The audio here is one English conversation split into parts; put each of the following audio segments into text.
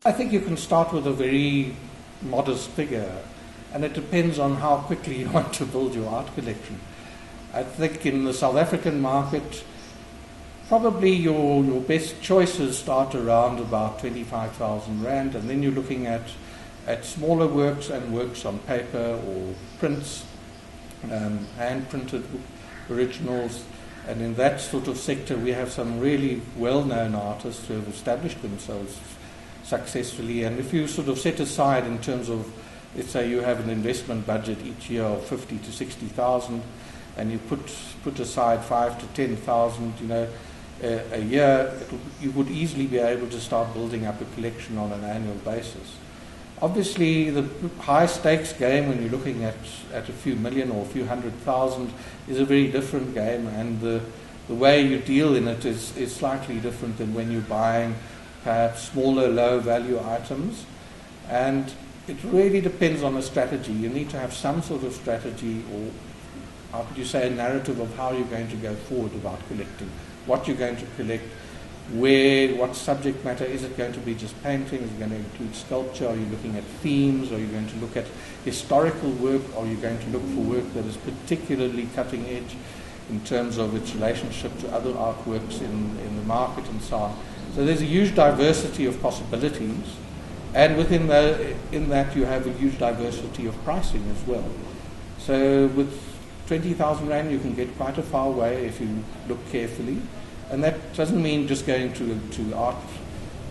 I think you can start with a very modest figure, and it depends on how quickly you want to build your art collection. I think in the South African market, probably your best choices start around about 25,000 Rand, and then you're looking at smaller works and works on paper or prints, hand-printed originals. And in that sort of sector, we have some really well-known artists who have established themselves successfully. And if you sort of set aside in terms of, let's say you have an investment budget each year of 50 to 60,000, and you put aside 5 to 10,000, a year, you would easily be able to start building up a collection on an annual basis. Obviously, the high stakes game, when you're looking at a few million or a few 100,000, is a very different game, and the way you deal in it is slightly different than when you're buying perhaps smaller, low-value items. And it really depends on a strategy. You need to have some sort of strategy, or how could you say, a narrative of how you're going to go forward about collecting, what you're going to collect, where, what subject matter. Is it going to be just painting? Is it going to include sculpture? Are you looking at themes? Are you going to look at historical work? Are you going to look for work that is particularly cutting edge in terms of its relationship to other artworks in the market and so on? So there's a huge diversity of possibilities, and within in that you have a huge diversity of pricing as well. So with 20,000 Rand you can get quite a far way if you look carefully. And that doesn't mean just going to art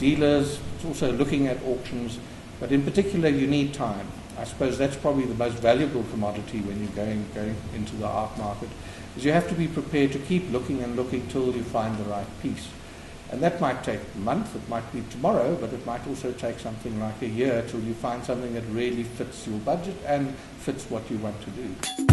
dealers, it's also looking at auctions, but in particular you need time. I suppose that's probably the most valuable commodity when you're going into the art market, is you have to be prepared to keep looking and looking till you find the right piece. And that might take a month, it might be tomorrow, but it might also take something like a year till you find something that really fits your budget and fits what you want to do.